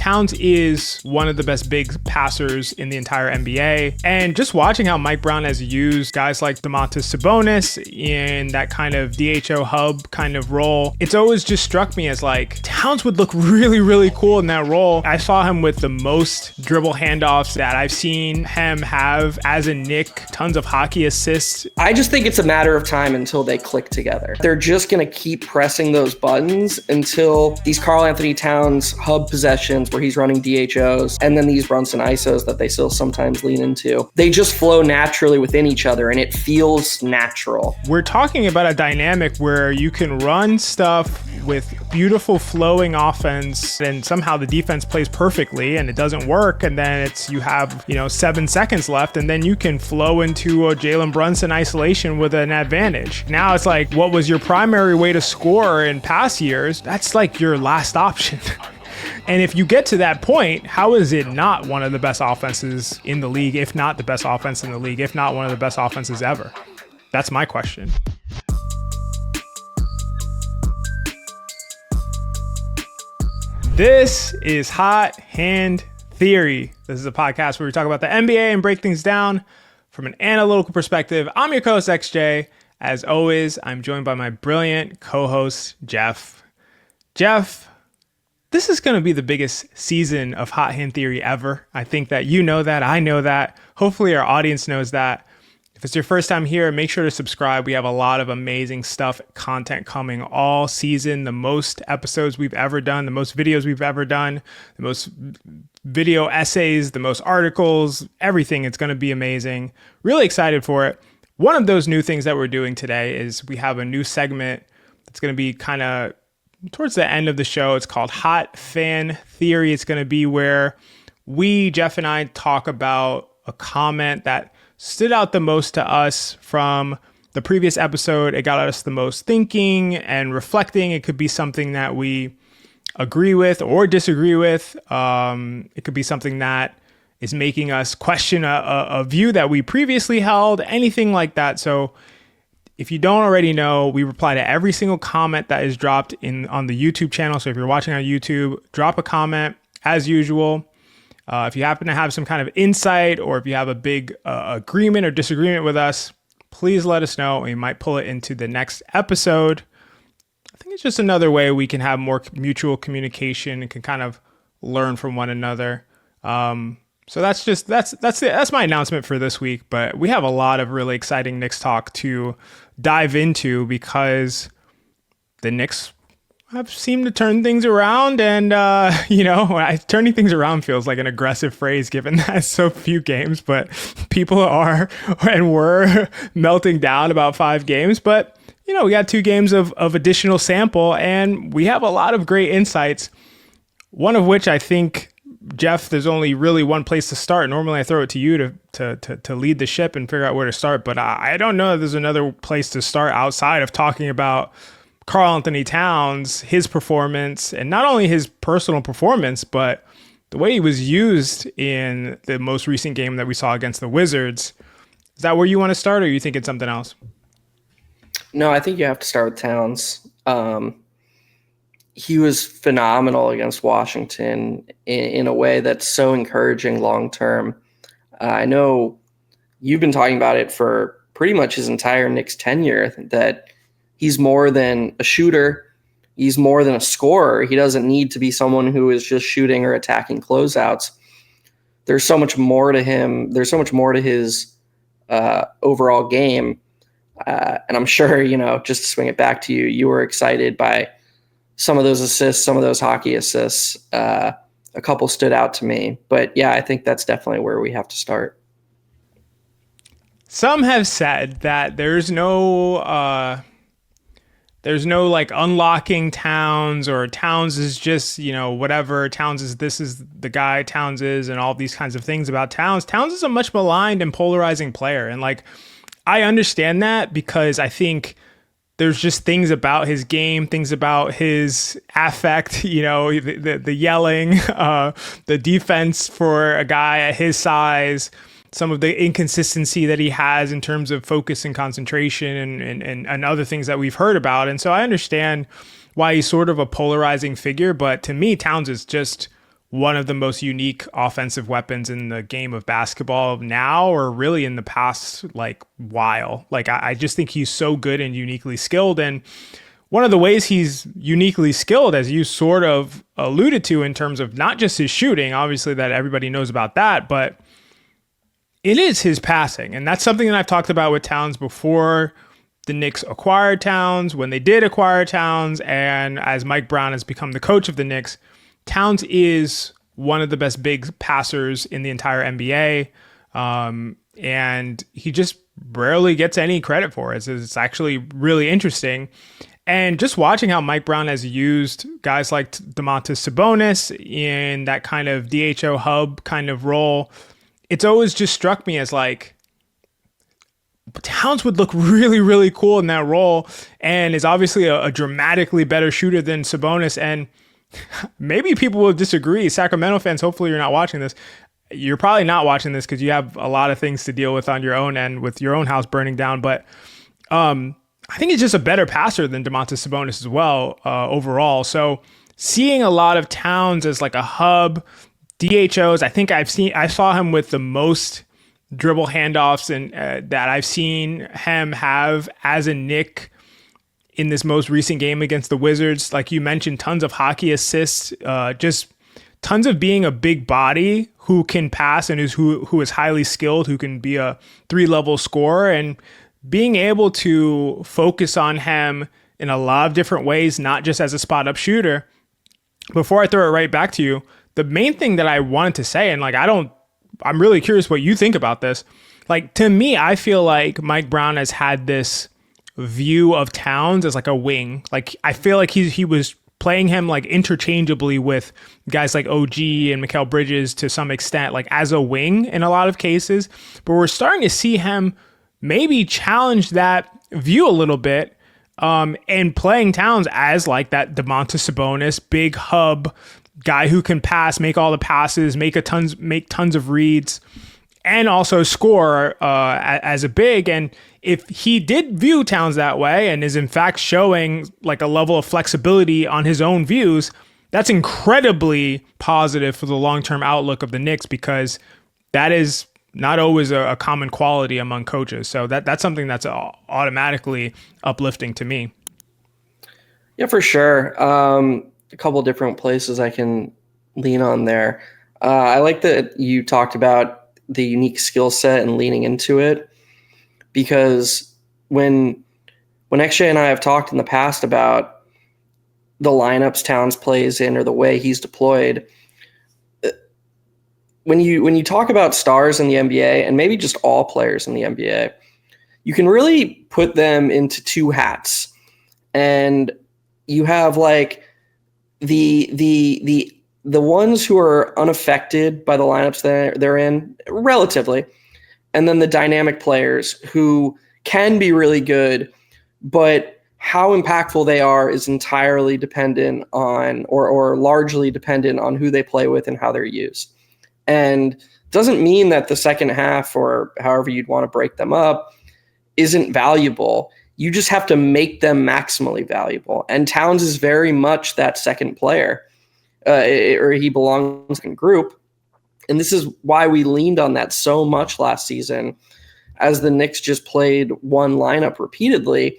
Towns is one of the best big passers in the entire NBA. And just watching how Mike Brown has used guys like Domantas Sabonis in that kind of DHO hub kind of role, it's always just struck me as like Towns would look really, really cool in that role. I saw him with the most dribble handoffs that I've seen him have as a Knick, tons of hockey assists. I just think it's a matter of time until they click together. They're just going to keep pressing those buttons until these Karl-Anthony Towns hub possessions where he's running DHOs and then these Brunson ISOs that they still sometimes lean into. They just flow naturally within each other and it feels natural. We're talking about a dynamic where you can run stuff with beautiful flowing offense and somehow the defense plays perfectly and it doesn't work, and then it's you have 7 seconds left and then you can flow into a Jalen Brunson isolation with an advantage. Now it's like, what was your primary way to score in past years? That's like your last option. And if you get to that point, how is it not one of the best offenses in the league, if not the best offense in the league, if not one of the best offenses ever? That's my question. This is Hot Hand Theory. This is a podcast where we talk about the NBA and break things down from an analytical perspective. I'm your co-host, XJ. As always, I'm joined by my brilliant co-host, Geoff. Geoff, this is going to be the biggest season of Hot Hand Theory ever. I think that you know that. I know that. Hopefully our audience knows that. If it's your first time here, make sure to subscribe. We have a lot of amazing content coming all season. The most episodes we've ever done, the most videos we've ever done, the most video essays, the most articles, everything. It's going to be amazing. Really excited for it. One of those new things that we're doing today is we have a new segment that's going to be kind of towards the end of the show. It's called Hot Fan Theory. It's going to be where we, Geoff and I, talk about a comment that stood out the most to us from the previous episode. It got us the most thinking and reflecting. It could be something that we agree with or disagree with. It could be something that is making us question a view that we previously held, anything like that. So if you don't already know, we reply to every single comment that is dropped on the YouTube channel. So if you're watching on YouTube, drop a comment as usual. If you happen to have some kind of insight or if you have a big agreement or disagreement with us, please let us know. We might pull it into the next episode. I think it's just another way we can have more mutual communication and can kind of learn from one another. So that's my announcement for this week. But we have a lot of really exciting Knicks talk to dive into because the Knicks have seemed to turn things around, and turning things around feels like an aggressive phrase given that it's so few games, but people are and were melting down about 5 games. But we got 2 games of additional sample, and we have a lot of great insights. One of which I think, Geoff, there's only really one place to start. Normally I throw it to you to lead the ship and figure out where to start, but I don't know if there's another place to start outside of talking about Karl-Anthony Towns, his performance, and not only his personal performance, but the way he was used in the most recent game that we saw against the Wizards. Is that where you want to start, or are you thinking something else? No, I think you have to start with Towns. He was phenomenal against Washington in a way that's so encouraging long-term. I know you've been talking about it for pretty much his entire Knicks tenure, that he's more than a shooter. He's more than a scorer. He doesn't need to be someone who is just shooting or attacking closeouts. There's so much more to him. There's so much more to his overall game. And I'm sure, just to swing it back to you, you were excited by some of those assists, some of those hockey assists. A couple stood out to me. But yeah, I think that's definitely where we have to start. Some have said that there's no like unlocking Towns, or Towns is just, whatever. Towns is, this is the guy Towns is, and all these kinds of things about Towns. Towns is a much maligned and polarizing player. And I understand that because I think there's just things about his game, things about his affect, the yelling, the defense for a guy at his size, some of the inconsistency that he has in terms of focus and concentration and other things that we've heard about. And so I understand why he's sort of a polarizing figure, but to me, Towns is just one of the most unique offensive weapons in the game of basketball now, or really in the past like while. Like I just think he's so good and uniquely skilled. And one of the ways he's uniquely skilled, as you sort of alluded to, in terms of not just his shooting, obviously that everybody knows about that, but it is his passing. And that's something that I've talked about with Towns before the Knicks acquired Towns, when they did acquire Towns, and as Mike Brown has become the coach of the Knicks. Towns is one of the best big passers in the entire NBA, and he just rarely gets any credit for it. It's actually really interesting. And just watching how Mike Brown has used guys like Domantas Sabonis in that kind of DHO hub kind of role, it's always just struck me as like, Towns would look really, really cool in that role, and is obviously a dramatically better shooter than Sabonis. And maybe people will disagree. Sacramento fans, hopefully you're not watching this. You're probably not watching this because you have a lot of things to deal with on your own end with your own house burning down. But I think he's just a better passer than Domantas Sabonis as well overall. So seeing a lot of Towns as like a hub, DHOs, I saw him with the most dribble handoffs and that I've seen him have as a Knick in this most recent game against the Wizards. Like you mentioned, tons of hockey assists, just tons of being a big body who can pass and who is highly skilled, who can be a 3-level scorer, and being able to focus on him in a lot of different ways, not just as a spot up shooter. Before I throw it right back to you, the main thing that I wanted to say, and like I'm really curious what you think about this. Like, to me, I feel like Mike Brown has had this view of Towns as like a wing. Like, I feel like he was playing him like interchangeably with guys like OG and Mikal Bridges to some extent, like as a wing in a lot of cases. But we're starting to see him maybe challenge that view a little bit, and playing Towns as like that Domantas Sabonis big hub guy who can pass, make all the passes, make tons of reads, and also score as a big. And if he did view Towns that way and is in fact showing like a level of flexibility on his own views, that's incredibly positive for the long-term outlook of the Knicks, because that is not always a common quality among coaches. So that's something that's automatically uplifting to me. Yeah, for sure. A couple different places I can lean on there. I like that you talked about the unique skill set and leaning into it, because when XJ and I have talked in the past about the lineups Towns plays in or the way he's deployed, when you talk about stars in the NBA, and maybe just all players in the NBA, you can really put them into two hats. And you have like the ones who are unaffected by the lineups that they're in relatively, and then the dynamic players who can be really good, but how impactful they are is entirely dependent on, or largely dependent on, who they play with and how they're used. And doesn't mean that the second half, or however you'd want to break them up, isn't valuable. You just have to make them maximally valuable. And Towns is very much that second player, or he belongs in group. And this is why we leaned on that so much last season. As the Knicks just played one lineup repeatedly,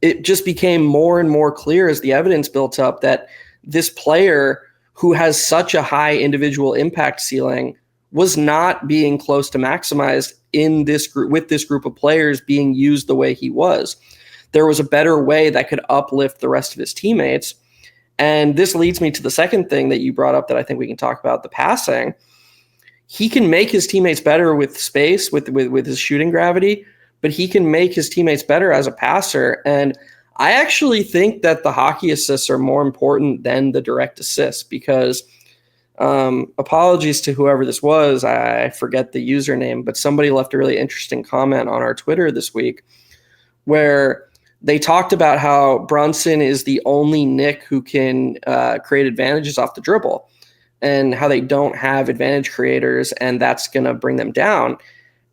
it just became more and more clear as the evidence built up that this player, who has such a high individual impact ceiling, was not being close to maximized in this group, with this group of players being used the way he was. There was a better way that could uplift the rest of his teammates. And this leads me to the second thing that you brought up that I think we can talk about, the passing. He can make his teammates better with space, with his shooting gravity, but he can make his teammates better as a passer. And I actually think that the hockey assists are more important than the direct assists, because apologies to whoever this was, I forget the username, but somebody left a really interesting comment on our Twitter this week where they talked about how Brunson is the only Knick who can create advantages off the dribble, and how they don't have advantage creators, and that's going to bring them down.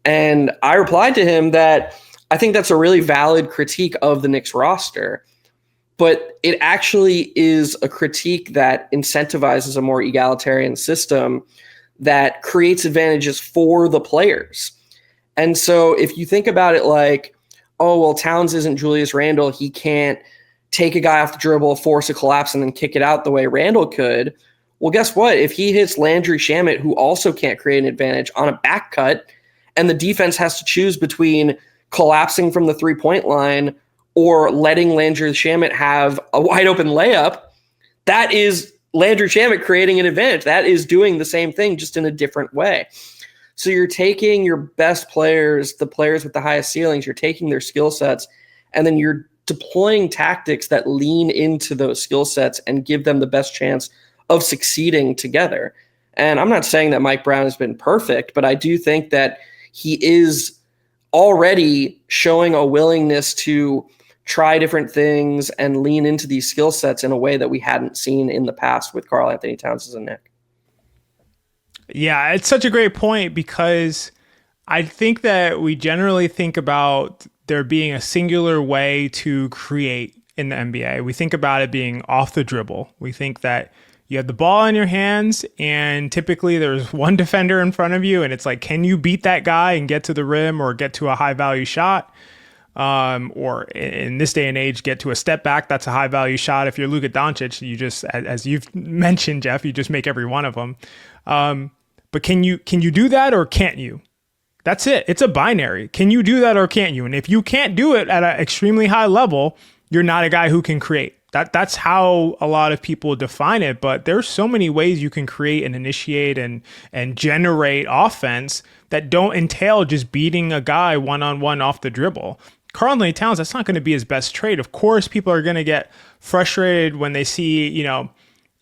And I replied to him that I think that's a really valid critique of the Knicks roster. but it actually is a critique that incentivizes a more egalitarian system that creates advantages for the players. And so if you think about it like, oh, well, Towns isn't Julius Randle. He can't take a guy off the dribble, force a collapse, and then kick it out the way Randle could. Well, guess what? If he hits Landry Shamet, who also can't create an advantage, on a back cut, and the defense has to choose between collapsing from the three-point line or letting Landry Shamet have a wide open layup, that is Landry Shamet creating an advantage. That is doing the same thing, just in a different way. So you're taking your best players, the players with the highest ceilings, you're taking their skill sets, and then you're deploying tactics that lean into those skill sets and give them the best chance of succeeding together. And I'm not saying that Mike Brown has been perfect, but I do think that he is already showing a willingness to try different things and lean into these skill sets in a way that we hadn't seen in the past with Karl-Anthony Towns as a Knick. Yeah, it's such a great point because I think that we generally think about there being a singular way to create in the NBA. We think about it being off the dribble. We think that you have the ball in your hands and typically there's one defender in front of you and it's like, can you beat that guy and get to the rim or get to a high value shot? Or in this day and age, get to a step back. That's a high value shot. If you're Luka Doncic, you just, as you've mentioned, Geoff, you just make every one of them. But can you do that or can't you? That's it. It's a binary. Can you do that or can't you? And if you can't do it at an extremely high level, you're not a guy who can create. That's how a lot of people define it. But there's so many ways you can create and initiate and generate offense that don't entail just beating a guy one-on-one off the dribble. Karl-Anthony Towns, that's not going to be his best trade. Of course, people are going to get frustrated when they see,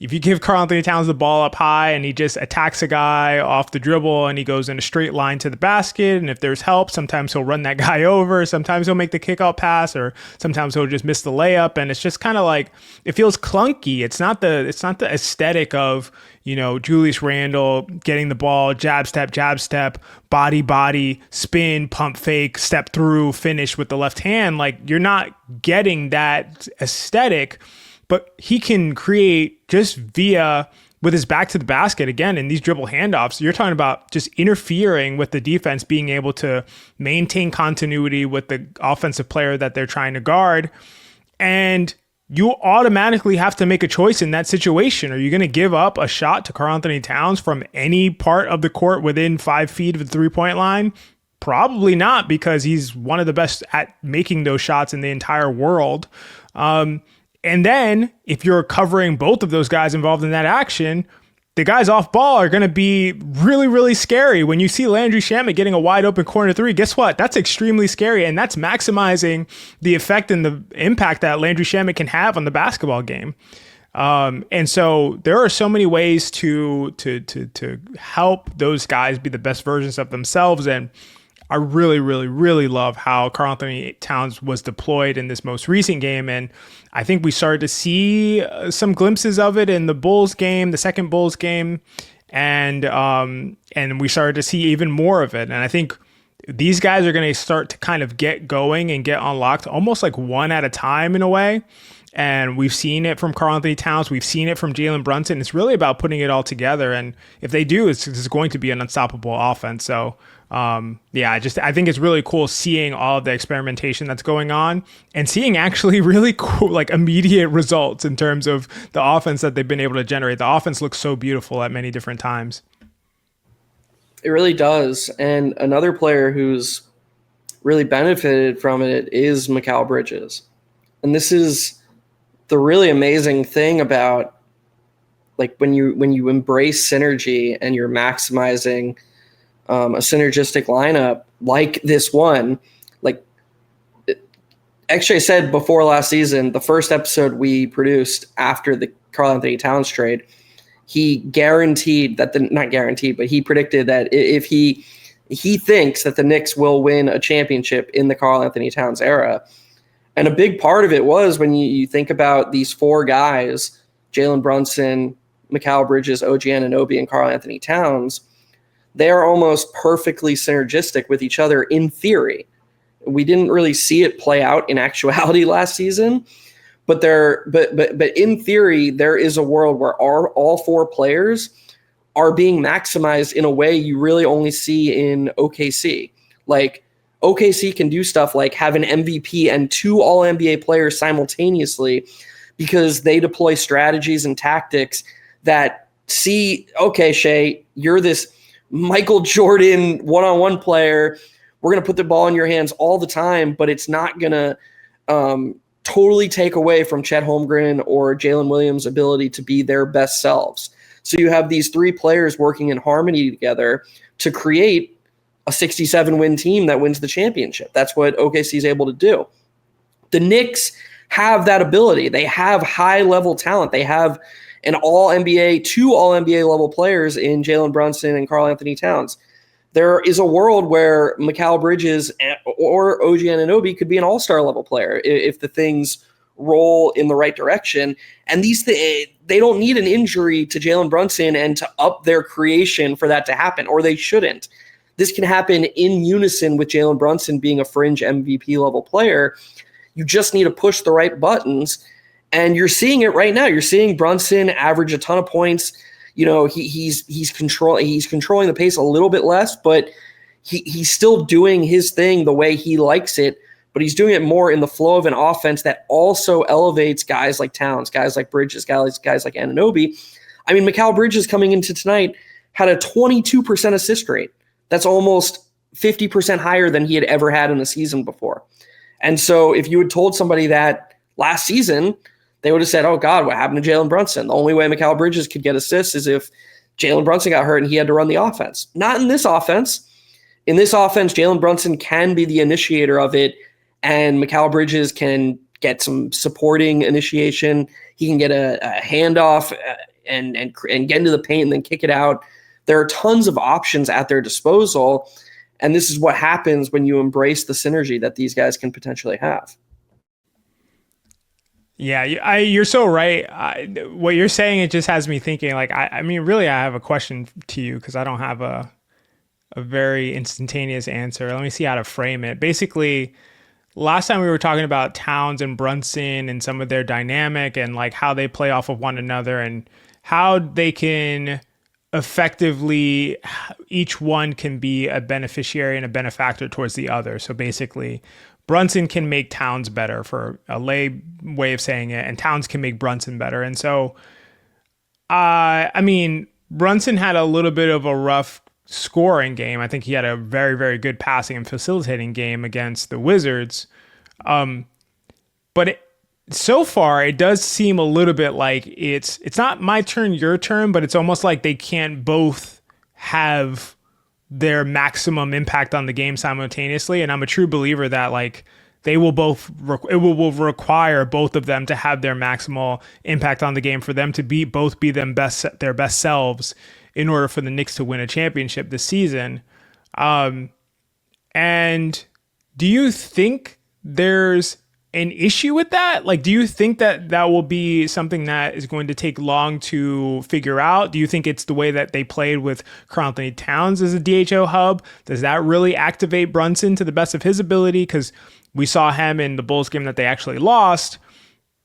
if you give Karl-Anthony Towns the ball up high and he just attacks a guy off the dribble and he goes in a straight line to the basket, and if there's help, sometimes he'll run that guy over, sometimes he'll make the kickout pass, or sometimes he'll just miss the layup, and it's just kind of like, it feels clunky. It's not the aesthetic of, Julius Randle getting the ball, jab step, body, spin, pump fake, step through, finish with the left hand. Like, you're not getting that aesthetic. But he can create just with his back to the basket. Again, in these dribble handoffs, you're talking about just interfering with the defense, being able to maintain continuity with the offensive player that they're trying to guard. And you automatically have to make a choice in that situation. Are you going to give up a shot to Karl-Anthony Towns from any part of the court within 5 feet of the three-point line? Probably not, because he's one of the best at making those shots in the entire world. And then if you're covering both of those guys involved in that action, the guys off ball are going to be really, really scary. When you see Landry Shamet getting a wide open corner three, guess what? That's extremely scary. And that's maximizing the effect and the impact that Landry Shamet can have on the basketball game. And so there are so many ways to help those guys be the best versions of themselves. And I really, really, really love how Karl-Anthony Towns was deployed in this most recent game. And I think we started to see some glimpses of it in the Bulls game, the second Bulls game. And we started to see even more of it. And I think these guys are going to start to kind of get going and get unlocked almost like one at a time in a way. And we've seen it from Karl-Anthony Towns. We've seen it from Jalen Brunson. It's really about putting it all together. And if they do, it's going to be an unstoppable offense. So, I think it's really cool seeing all of the experimentation that's going on and seeing actually really cool, like immediate results in terms of the offense that they've been able to generate. The offense looks so beautiful at many different times. It really does. And another player who's really benefited from it is Mikal Bridges. And this is the really amazing thing about like when you embrace synergy and you're maximizing a synergistic lineup like this one. Like XJ said before last season, the first episode we produced after the Karl-Anthony Towns trade, he guaranteed that not guaranteed, but he predicted that if he thinks that the Knicks will win a championship in the Karl-Anthony Towns era. And a big part of it was when you think about these four guys, Jalen Brunson, Mikal Bridges, OG Anunoby, and Karl-Anthony Towns, they are almost perfectly synergistic with each other in theory. We didn't really see it play out in actuality last season, But in theory, there is a world where all four players are being maximized in a way you really only see in OKC. Like OKC can do stuff like have an MVP and two All-NBA players simultaneously because they deploy strategies and tactics that see, okay, Shea, you're this Michael Jordan one-on-one player. We're going to put the ball in your hands all the time, but it's not going to totally take away from Chet Holmgren or Jalen Williams' ability to be their best selves. So you have these three players working in harmony together to create a 67-win team that wins the championship. That's what OKC is able to do. The Knicks have that ability. They have high-level talent. They have two All-NBA level players in Jalen Brunson and Karl-Anthony Towns. There is a world where Mikal Bridges or OG Anunoby could be an all-star level player if the things roll in the right direction. And they don't need an injury to Jalen Brunson and to up their creation for that to happen, or they shouldn't. This can happen in unison with Jalen Brunson being a fringe MVP level player. You just need to push the right buttons, and you're seeing it right now. You're seeing Brunson average a ton of points. You know, he's controlling the pace a little bit less, but he's still doing his thing the way he likes it, but he's doing it more in the flow of an offense that also elevates guys like Towns, guys like Bridges, guys like Anunoby. I mean, Mikal Bridges coming into tonight had a 22% assist rate. That's almost 50% higher than he had ever had in a season before. And so if you had told somebody that last season, they would have said, oh, God, what happened to Jalen Brunson? The only way Mikal Bridges could get assists is if Jalen Brunson got hurt and he had to run the offense. Not in this offense. In this offense, Jalen Brunson can be the initiator of it, and Mikal Bridges can get some supporting initiation. He can get a handoff and get into the paint and then kick it out. There are tons of options at their disposal, and this is what happens when you embrace the synergy that these guys can potentially have. Yeah, you're so right. What you're saying, it just has me thinking, like, I mean, really, I have a question to you because I don't have a very instantaneous answer. Let me see how to frame it. Basically, last time we were talking about Towns and Brunson and some of their dynamic and like how they play off of one another and how they can effectively, each one can be a beneficiary and a benefactor towards the other. So basically, Brunson can make Towns better, for a lay way of saying it, and Towns can make Brunson better. And so, I mean, Brunson had a little bit of a rough scoring game. I think he had a very, very good passing and facilitating game against the Wizards. But so far, it does seem a little bit like it's not my turn, your turn, but it's almost like they can't both have their maximum impact on the game simultaneously. And I'm a true believer that like it will require both of them to have their maximal impact on the game for them to both be their best selves in order for the Knicks to win a championship this season. And do you think there's an issue with that? Like, do you think that will be something that is going to take long to figure out? Do you think it's the way that they played with Karl-Anthony Towns as a DHO hub? Does that really activate Brunson to the best of his ability? Because we saw him in the Bulls game that they actually lost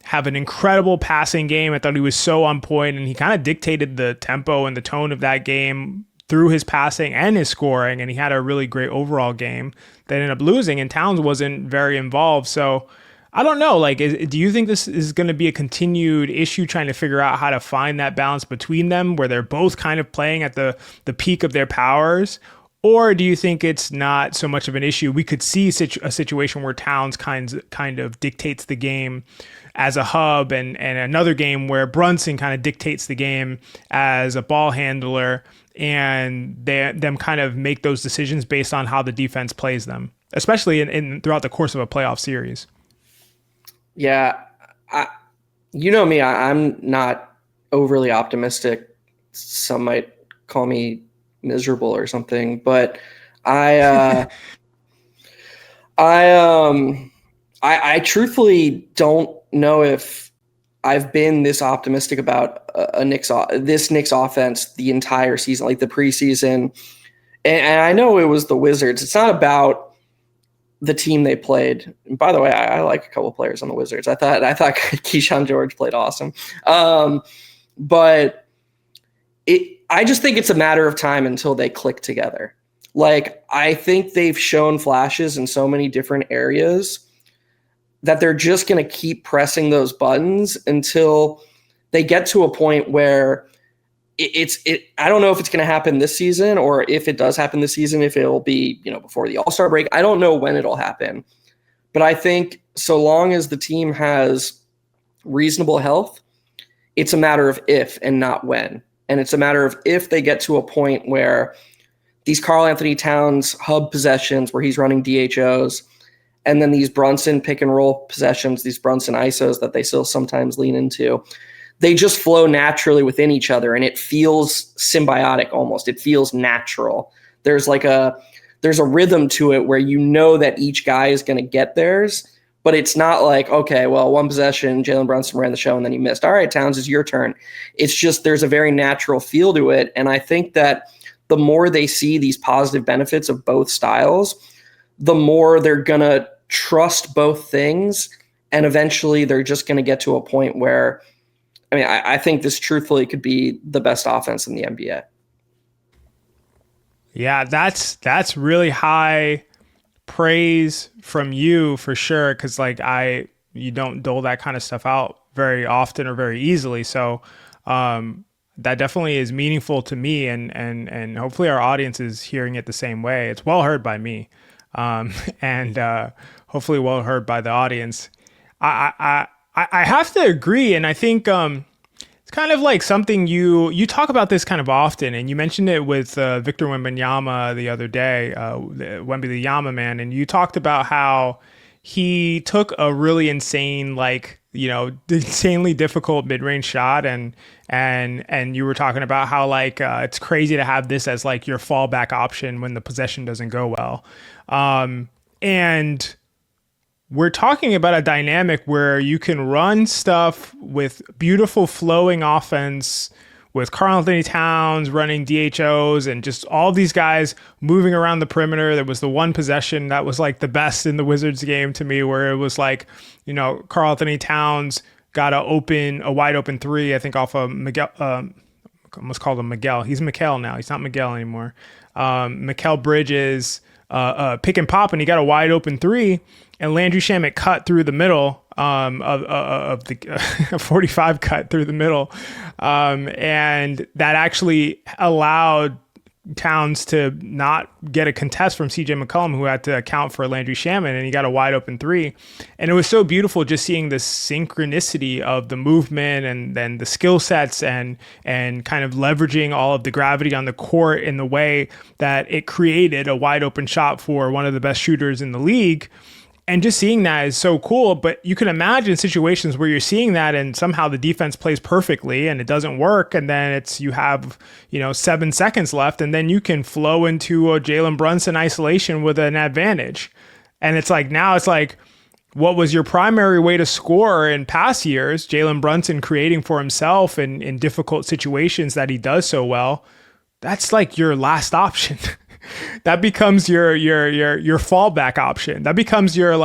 have an incredible passing game. I thought he was so on point, and he kind of dictated the tempo and the tone of that game through his passing and his scoring, and he had a really great overall game. They ended up losing, and Towns wasn't very involved. So I don't know, like, do you think this is going to be a continued issue trying to figure out how to find that balance between them where they're both kind of playing at the peak of their powers? Or do you think it's not so much of an issue? We could see a situation where Towns kind of dictates the game as a hub and another game where Brunson kind of dictates the game as a ball handler, and them kind of make those decisions based on how the defense plays them, especially in throughout the course of a playoff series. Yeah, you know me, I'm not overly optimistic. Some might call me miserable or something, but I truthfully don't know if I've been this optimistic about this Knicks offense the entire season, like the preseason. And I know it was the Wizards. It's not about the team they played. And by the way, I like a couple players on the Wizards. I thought Keyshawn George played awesome. But I just think it's a matter of time until they click together. Like, I think they've shown flashes in so many different areas that they're just going to keep pressing those buttons until they get to a point where I don't know if it's going to happen this season, or if it does happen this season, if it'll be, before the All-Star break. I don't know when it'll happen. But I think so long as the team has reasonable health, it's a matter of if and not when. And it's a matter of if they get to a point where these Karl-Anthony Towns hub possessions where he's running DHOs, and then these Brunson pick and roll possessions, these Brunson ISOs that they still sometimes lean into, they just flow naturally within each other, and it feels symbiotic almost. It feels natural. There's a rhythm to it where that each guy is going to get theirs, but it's not like, okay, well, one possession, Jalen Brunson ran the show and then he missed. All right, Towns, it's your turn. It's just there's a very natural feel to it, and I think that the more they see these positive benefits of both styles, the more they're going to trust both things, and eventually they're just going to get to a point where, I think this truthfully could be the best offense in the NBA. Yeah, that's really high praise from you for sure, because you don't dole that kind of stuff out very often or very easily. So that definitely is meaningful to me, and hopefully our audience is hearing it the same way. It's well heard by me, and hopefully well heard by the audience. I have to agree, and I think it's kind of like something you talk about this kind of often, and you mentioned it with Victor Wembanyama the other day, Wemby the Yama man, and you talked about how he took a really insane, insanely difficult mid-range shot, and you were talking about how it's crazy to have this as your fallback option when the possession doesn't go well, and we're talking about a dynamic where you can run stuff with beautiful flowing offense with Karl-Anthony Towns running DHOs and just all these guys moving around the perimeter. There was the one possession that was the best in the Wizards game to me, where it was Karl-Anthony Towns got a wide open three, I think off of Miguel, almost called him Miguel. He's Mikal now. He's not Miguel anymore. Mikal Bridges, pick and pop, and he got a wide open three, and Landry Shamet cut through the middle of the 45 cut through the middle, and that actually allowed Towns to not get a contest from CJ McCollum, who had to account for Landry Shamet, and he got a wide open three. And it was so beautiful just seeing the synchronicity of the movement and then the skill sets and kind of leveraging all of the gravity on the court in the way that it created a wide open shot for one of the best shooters in the league. And just seeing that is so cool. But you can imagine situations where you're seeing that and somehow the defense plays perfectly and it doesn't work. And then you have 7 seconds left, and then you can flow into a Jalen Brunson isolation with an advantage. And now it's what was your primary way to score in past years? Jalen Brunson creating for himself in difficult situations that he does so well. That's your last option. That becomes your fallback option. That becomes your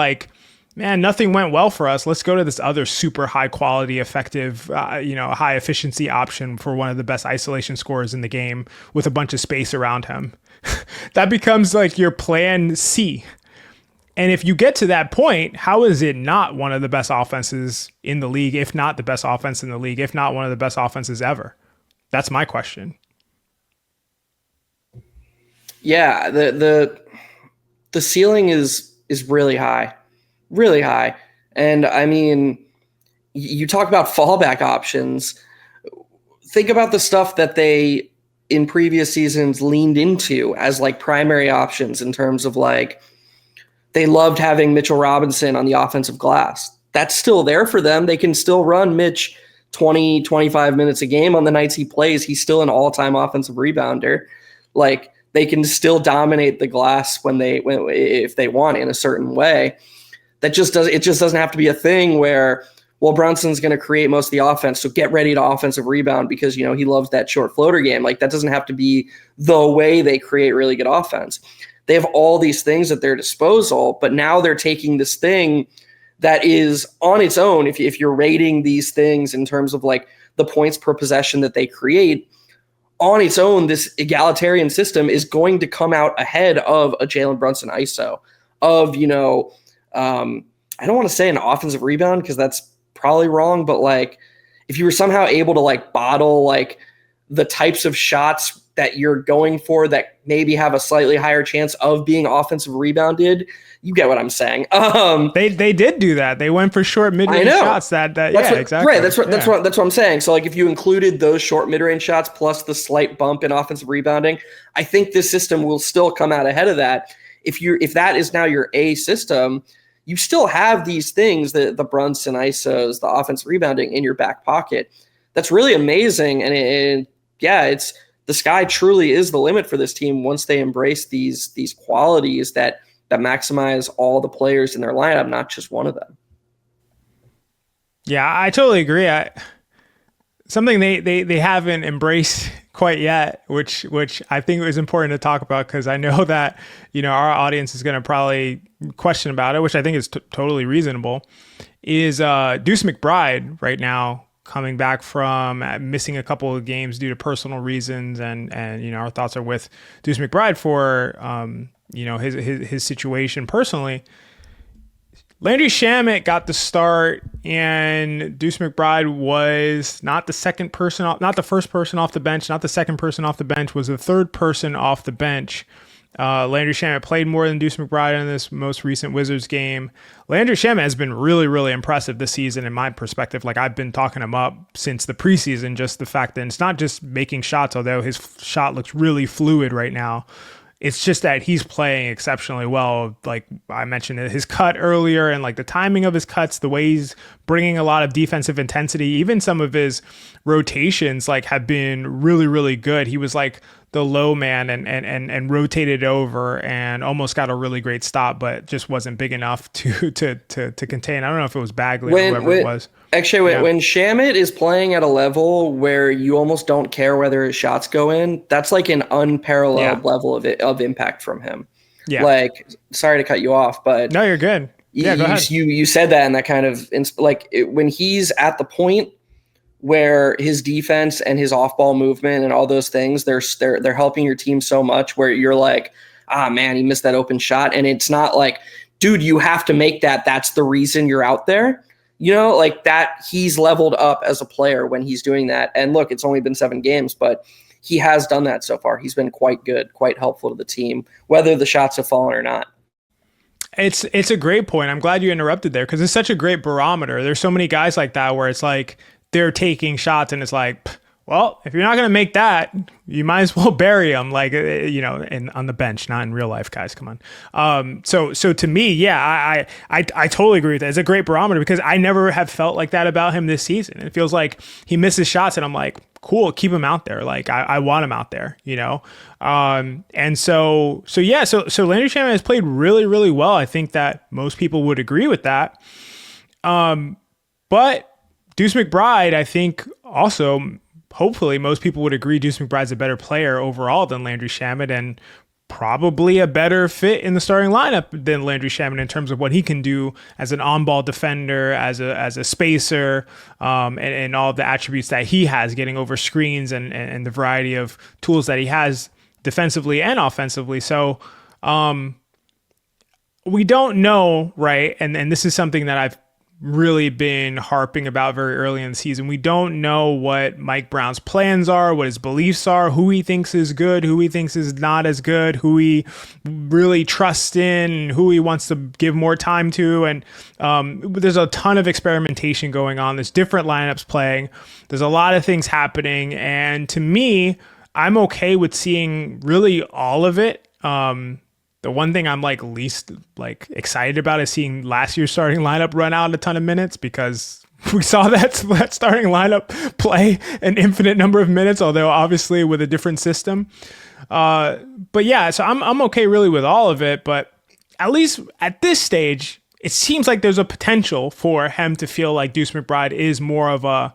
man, nothing went well for us. Let's go to this other super high quality, effective, high efficiency option for one of the best isolation scorers in the game with a bunch of space around him. That becomes your plan C. And if you get to that point, how is it not one of the best offenses in the league, if not the best offense in the league, if not one of the best offenses ever? That's my question. Yeah, the ceiling is really high, really high. And you talk about fallback options. Think about the stuff that they in previous seasons leaned into as primary options in terms of they loved having Mitchell Robinson on the offensive glass. That's still there for them. They can still run Mitch 20, 25 minutes a game on the nights he plays. He's still an all-time offensive rebounder. They can still dominate the glass if they want in a certain way. It just doesn't have to be a thing where, well, Brunson's going to create most of the offense, so get ready to offensive rebound because he loves that short floater game. That doesn't have to be the way they create really good offense. They have all these things at their disposal, but now they're taking this thing that is on its own. If you're rating these things in terms of like the points per possession that they create, on its own, this egalitarian system is going to come out ahead of a Jalen Brunson ISO, of, I don't want to say an offensive rebound because that's probably wrong, but like if you were somehow able to like bottle like the types of shots that you're going for that maybe have a slightly higher chance of being offensive rebounded, you get what I'm saying. They did do that. They went for short mid-range shots. Exactly. Right. That's what I'm saying. So like if you included those short mid-range shots plus the slight bump in offensive rebounding, I think this system will still come out ahead of that. If that is now your A system, you still have these things, the Brunson ISOs, the offensive rebounding in your back pocket. That's really amazing. And it's the sky truly is the limit for this team once they embrace these qualities that maximize all the players in their lineup, not just one of them. Yeah, I totally agree. Something they haven't embraced quite yet, which I think is important to talk about, because I know that our audience is going to probably question about it, which I think is totally reasonable, is Deuce McBride right now coming back from missing a couple of games due to personal reasons, and our thoughts are with Deuce McBride for his situation personally. Landry Shamet got the start, and Deuce McBride was not the first person off the bench, not the second person off the bench, was the third person off the bench. Landry Shamet played more than Deuce McBride in this most recent Wizards game. Landry Shamet has been really, really impressive this season in my perspective. Like, I've been talking him up since the preseason, just the fact that it's not just making shots, although his shot looks really fluid right now. It's just that he's playing exceptionally well. Like I mentioned, his cut earlier and like the timing of his cuts, the way he's bringing a lot of defensive intensity, even some of his rotations like have been really, really good. He was like the low man and rotated over and almost got a really great stop, but just wasn't big enough to contain. I don't know if it was Bagley or whoever it was. Actually, when Shamet is playing at a level where you almost don't care whether his shots go in, that's like an unparalleled level of impact from him. Yeah. Like, sorry to cut you off, but no, you're good. Yeah, go ahead. You said that, and that kind of when he's at the point where his defense and his off-ball movement and all those things, they're helping your team so much, where you're like, man, he missed that open shot, and it's not like, dude, you have to make that. That's the reason you're out there. Like that, he's leveled up as a player when he's doing that. And look, it's only been 7 games, but he has done that so far. He's been quite good, quite helpful to the team, whether the shots have fallen or not. It's a great point. I'm glad you interrupted there, because it's such a great barometer. There's so many guys like that where it's like they're taking shots and it's like, well, if you're not going to make that, you might as well bury them, like, on the bench, not in real life, guys. Come on. So to me, I totally agree with that. It's a great barometer, because I never have felt like that about him this season. It feels like he misses shots and I'm like, cool, keep him out there. Like I want him out there, and so Landry Shamet has played really, really well. I think that most people would agree with that. But Deuce McBride, I think also, hopefully most people would agree Deuce McBride's a better player overall than Landry Shamet, and probably a better fit in the starting lineup than Landry Shamet in terms of what he can do as an on-ball defender, as a spacer, and all of the attributes that he has, getting over screens and the variety of tools that he has defensively and offensively. So we don't know, right? And this is something that I've really been harping about very early in the season. We don't know what Mike Brown's plans are, what his beliefs are, who he thinks is good, who he thinks is not as good, who he really trusts in, who he wants to give more time to. And there's a ton of experimentation going on. There's different lineups playing. There's a lot of things happening. And to me, I'm okay with seeing really all of it. The one thing I'm least excited about is seeing last year's starting lineup run out a ton of minutes, because we saw that starting lineup play an infinite number of minutes, although obviously with a different system. But yeah, so I'm okay really with all of it. But at least at this stage, it seems like there's a potential for him to feel like Deuce McBride is more of a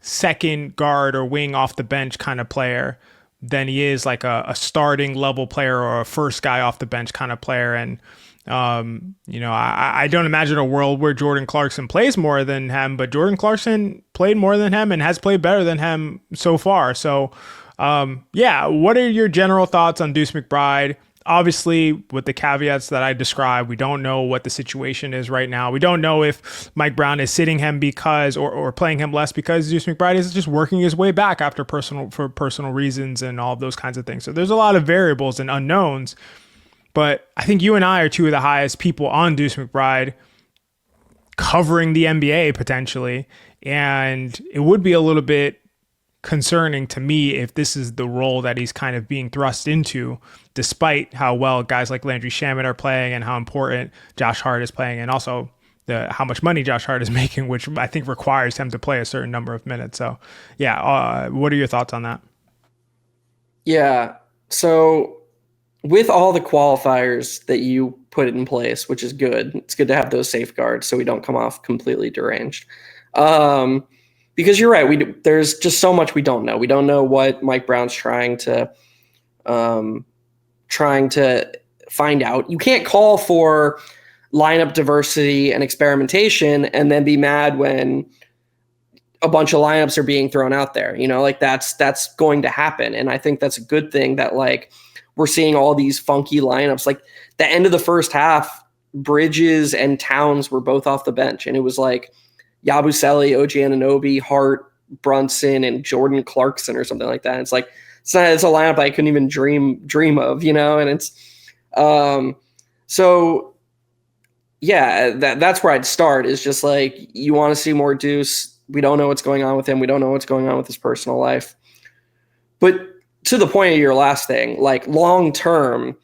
second guard or wing off the bench kind of player than he is like a starting level player or a first guy off the bench kind of player. And I don't imagine a world where Jordan Clarkson plays more than him, but Jordan Clarkson played more than him and has played better than him so far. So, what are your general thoughts on Deuce McBride? Obviously, with the caveats that I described, we don't know what the situation is right now. We don't know if Mike Brown is sitting him because or playing him less because Deuce McBride is just working his way back for personal reasons and all of those kinds of things. So there's a lot of variables and unknowns. But I think you and I are two of the highest people on Deuce McBride covering the NBA potentially. And it would be a little bit concerning to me if this is the role that he's kind of being thrust into, despite how well guys like Landry Shamet are playing and how important Josh Hart is playing, and also how much money Josh Hart is making, which I think requires him to play a certain number of minutes. So, what are your thoughts on that? Yeah. So with all the qualifiers that you put in place, which is good, it's good to have those safeguards so we don't come off completely deranged. Because you're right, there's just so much we don't know. We don't know what Mike Brown's trying to find out. You can't call for lineup diversity and experimentation and then be mad when a bunch of lineups are being thrown out there. That's going to happen. And I think that's a good thing that we're seeing all these funky lineups. Like the end of the first half, Bridges and Towns were both off the bench. And it was Yabusele, OG Anunoby, Hart, Brunson, and Jordan Clarkson or something like that. And it's a lineup I couldn't even dream of, and it's that's where I'd start, is just you want to see more Deuce. We don't know what's going on with him. We don't know what's going on with his personal life. But to the point of your last thing, long term,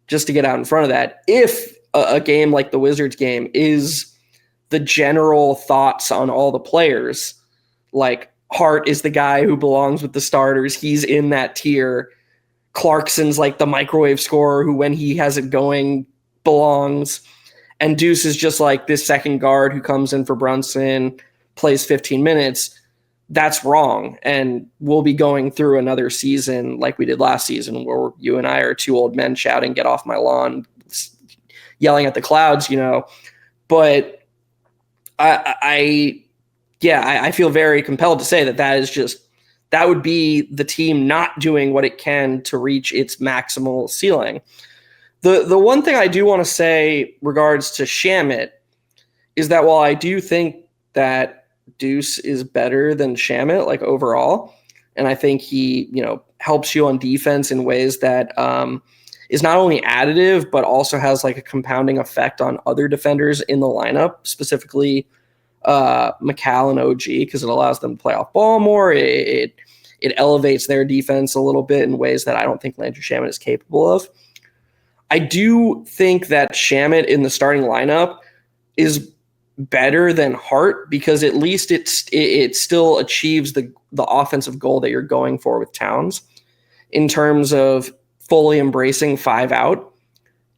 just to get out in front of that, if a game like the Wizards game is the general thoughts on all the players, Hart is the guy who belongs with the starters. He's in that tier. Clarkson's the microwave scorer who, when he has it going, belongs. And Deuce is just this second guard who comes in for Brunson, plays 15 minutes. That's wrong. And we'll be going through another season like we did last season, where you and I are two old men shouting, "Get off my lawn," yelling at the clouds, But I feel very compelled to say that would be the team not doing what it can to reach its maximal ceiling. The one thing I do want to say regards to Shamet is that while I do think that Deuce is better than Shamet, overall, and I think he, helps you on defense in ways that is not only additive, but also has a compounding effect on other defenders in the lineup, specifically McCall and OG, because it allows them to play off ball more. It elevates their defense a little bit in ways that I don't think Landry Shamet is capable of. I do think that Shamet in the starting lineup is better than Hart, because at least it still achieves the offensive goal that you're going for with Towns, in terms of fully embracing 5 out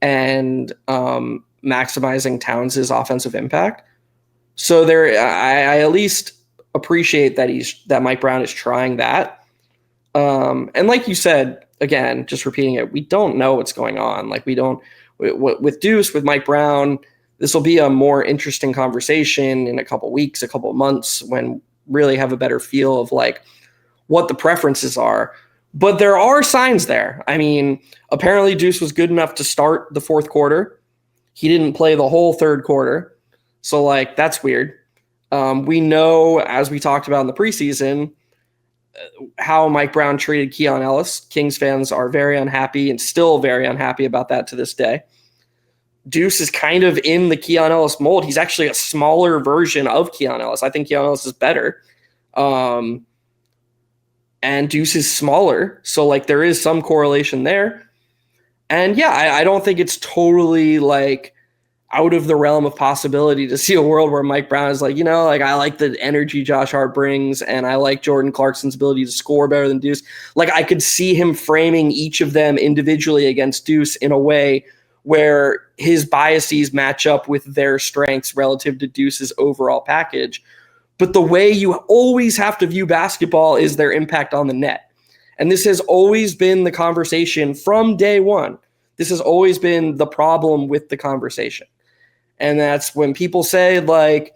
and maximizing Towns' offensive impact. So I at least appreciate that Mike Brown is trying that. And like you said, again, just repeating it, we don't know what's going on. With Deuce, with Mike Brown, this will be a more interesting conversation in a couple weeks, a couple months, when really have a better feel of what the preferences are. But there are signs there. I mean, apparently Deuce was good enough to start the fourth quarter. He didn't play the whole third quarter. So that's weird. We know, as we talked about in the preseason, how Mike Brown treated Keon Ellis. Kings fans are very unhappy, and still very unhappy about that to this day. Deuce is kind of in the Keon Ellis mold. He's actually a smaller version of Keon Ellis. I think Keon Ellis is better. And Deuce is smaller. So there is some correlation there. And I don't think it's totally out of the realm of possibility to see a world where Mike Brown is I like the energy Josh Hart brings, and I like Jordan Clarkson's ability to score better than Deuce. I could see him framing each of them individually against Deuce in a way where his biases match up with their strengths relative to Deuce's overall package. But the way you always have to view basketball is their impact on the net. And this has always been the conversation from day one. This has always been the problem with the conversation. And that's when people say, like,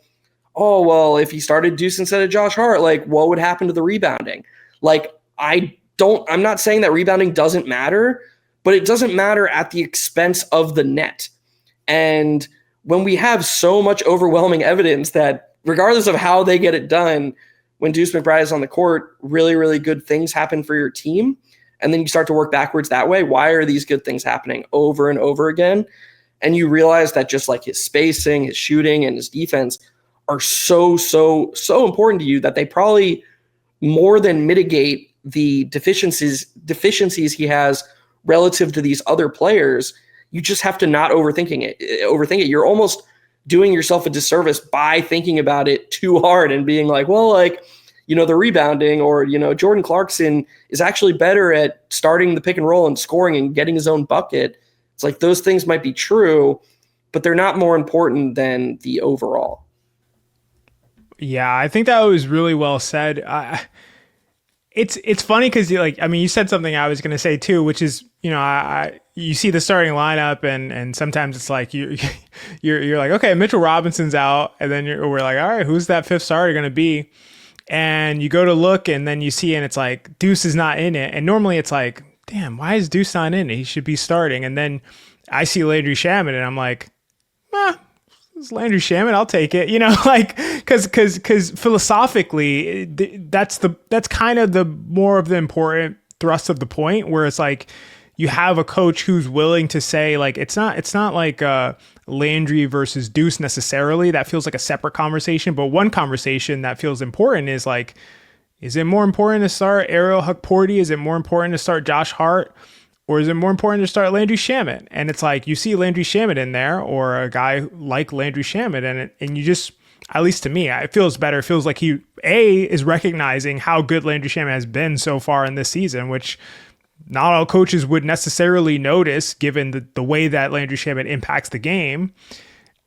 oh, well, if he started Deuce instead of Josh Hart, like, what would happen to the rebounding? Like, I'm not saying that rebounding doesn't matter, but it doesn't matter at the expense of the net. And when we have so much overwhelming evidence that regardless of how they get it done, when Deuce McBride is on the court, really, really good things happen for your team. And then you start to work backwards that way. Why are these good things happening over and over again? And you realize that just like his spacing, his shooting, and his defense are so important to you that they probably more than mitigate the deficiencies he has relative to these other players. You just have to not overthink it. You're almost doing yourself a disservice by thinking about it too hard and being like, well, like, the rebounding, or, Jordan Clarkson is actually better at starting the pick and roll and scoring and getting his own bucket. It's like those things might be true, but they're not more important than the overall. Yeah, I think that was really well said. It's funny because you said something I was going to say too, which is, you see the starting lineup and sometimes it's like you're like, okay, Mitchell Robinson's out, and then we're like, all right, who's that fifth starter going to be? And you go to look and then you see, and it's like Deuce is not in it. And normally it's like, damn, why is Deuce not in it? He should be starting. And then I see Landry Shamet and I'm like, it's Landry Shamet, I'll take it. Because philosophically, that's kind of the more of the important thrust of the point, where it's like you have a coach who's willing to say, like, it's not like Landry versus Deuce necessarily. That feels like a separate conversation. But one conversation that feels important is like, is it more important to start Ariel Hukporti? Is it more important to start Josh Hart? Or is it more important to start Landry Shamet? And it's like, you see Landry Shamet in there, or a guy like Landry Shamet, and you just, at least to me, it feels better. It feels like he, is recognizing how good Landry Shamet has been so far in this season, which not all coaches would necessarily notice given the way that Landry Shamet impacts the game.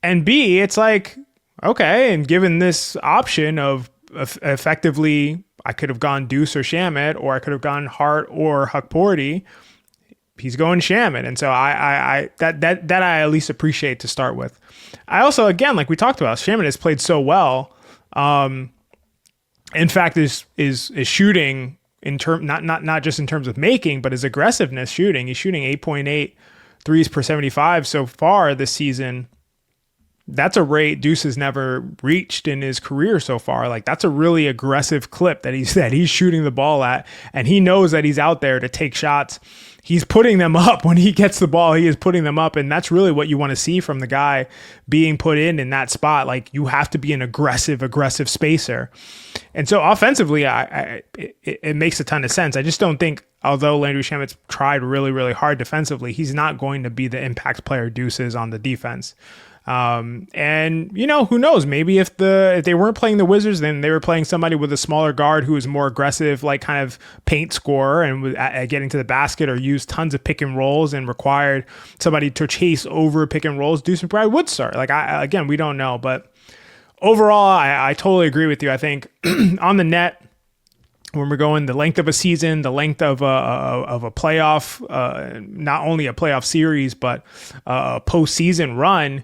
And B, it's like, okay, and given this option of effectively, I could have gone Deuce or Shamet, or I could have gone Hart or Hukporti, he's going Shamet. And so I at least appreciate to start with. I also, again, like we talked about, Shamet has played so well. In fact, is shooting in term, not just in terms of making, but his aggressiveness shooting. He's shooting 8.8 threes per 75 so far this season. That's a rate Deuce has never reached in his career so far. Like, that's a really aggressive clip that he's shooting the ball at, and he knows that he's out there to take shots. He's putting them up when he gets the ball. He is putting them up, and that's really what you want to see from the guy being put in that spot. Like, you have to be an aggressive spacer. And so offensively, it makes a ton of sense. I just don't think, although Landry Shamet's tried really, really hard defensively, he's not going to be the impact player Deuce is on the defense. And who knows, maybe if they weren't playing the Wizards, then they were playing somebody with a smaller guard who was more aggressive, like kind of paint scorer and was at getting to the basket, or used tons of pick and rolls and required somebody to chase over pick and rolls, Deuce McBride would start. Like, again, we don't know, but overall, I totally agree with you. I think on the net, when we're going the length of a season, the length of a playoff, not only a playoff series, but a postseason run,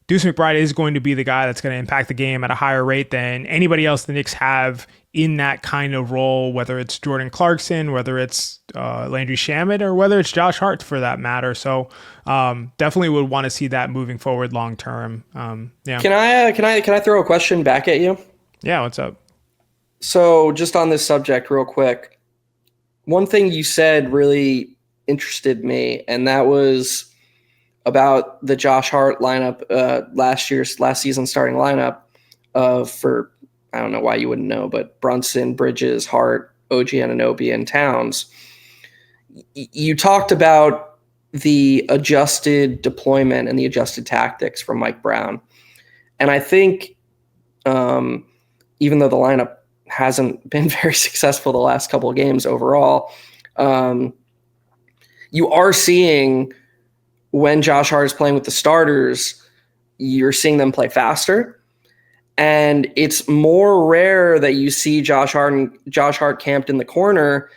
Deuce McBride is going to be the guy that's going to impact the game at a higher rate than anybody else the Knicks have in that kind of role, whether it's Jordan Clarkson, whether it's Landry Shamet, or whether it's Josh Hart for that matter. So definitely would want to see that moving forward long term. Yeah. Can I throw a question back at you? Yeah, what's up? So just on this subject real quick, one thing you said really interested me, and that was about the Josh Hart lineup, last season's starting lineup for, I don't know why you wouldn't know, but Brunson, Bridges, Hart, OG Anunoby, and Towns. You talked about the adjusted deployment and the adjusted tactics from Mike Brown. And I think even though the lineup hasn't been very successful the last couple of games overall, you are seeing when Josh Hart is playing with the starters, you're seeing them play faster. And it's more rare that you see Josh Hart camped in the corner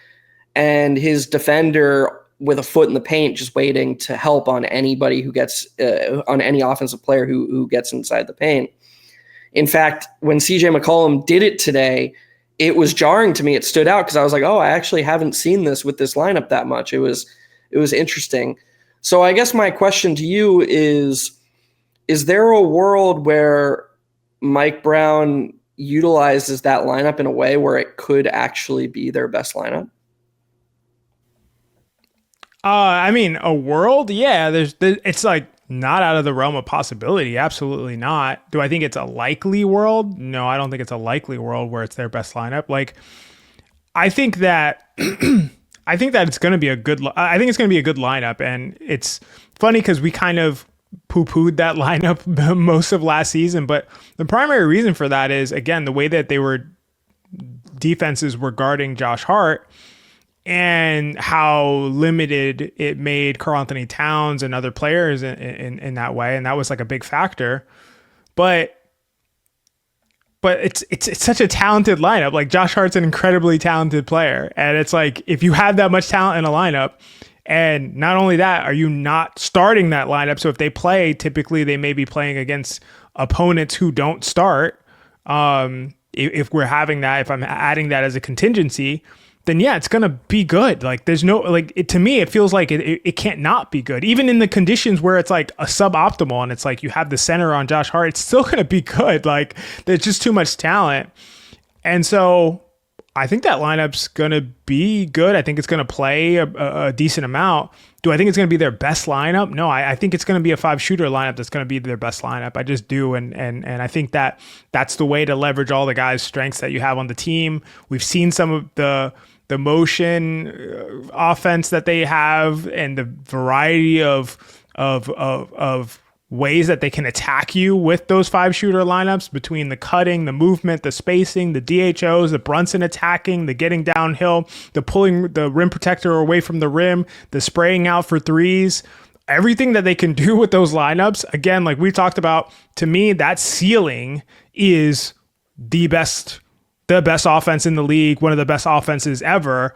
and his defender with a foot in the paint, just waiting to help on anybody who gets on any offensive player who gets inside the paint. In fact, when CJ McCollum did it today, it was jarring to me. It stood out because I was like, oh, I actually haven't seen this with this lineup that much. It was interesting. So I guess my question to you is there a world where Mike Brown utilizes that lineup in a way where it could actually be their best lineup? I mean, a world, yeah. It's like not out of the realm of possibility. Absolutely not. Do I think it's a likely world? No, I don't think it's a likely world where it's their best lineup. Like, I think that I think that it's going to be a good. I think it's going to be a good lineup, and it's funny because we kind of poo-pooed that lineup most of last season, but the primary reason for that is, again, the way that defenses were guarding Josh Hart, and how limited it made Karl-Anthony Towns and other players in that way. And that was like a big factor. But it's such a talented lineup. Like, Josh Hart's an incredibly talented player. And it's like, if you have that much talent in a lineup, and not only that, are you not starting that lineup? So if they play, typically they may be playing against opponents who don't start. If we're having that, if I'm adding that as a contingency, then yeah, it's going to be good. Like, there's no, like, to me, it feels like it can't not be good. Even in the conditions where it's like a suboptimal and it's like you have the center on Josh Hart, it's still going to be good. Like, there's just too much talent. And so I think that lineup's going to be good. I think it's going to play a decent amount. Do I think it's going to be their best lineup? No, I think it's going to be a 5-shooter lineup that's going to be their best lineup. I just do. And I think that that's the way to leverage all the guys' strengths that you have on the team. We've seen some of the motion offense that they have and the variety of ways that they can attack you with those 5-shooter lineups, between the cutting, the movement, the spacing, the DHOs, the Brunson attacking, the getting downhill, the pulling the rim protector away from the rim, the spraying out for threes. Everything that they can do with those lineups, again, like we talked about, to me, that ceiling is the best offense in the league, one of the best offenses ever.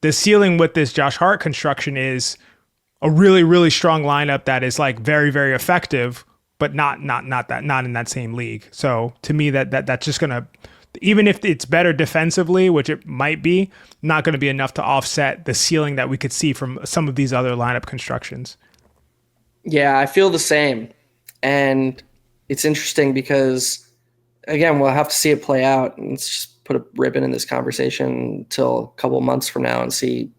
The ceiling with this Josh Hart construction is a really, really strong lineup that is like very, very effective, but not in that same league. So to me, that's just gonna, even if it's better defensively, which it might be, not going to be enough to offset the ceiling that we could see from some of these other lineup constructions. Yeah, I feel the same. And it's interesting because, again, we'll have to see it play out, and let's just put a ribbon in this conversation until a couple of months from now and see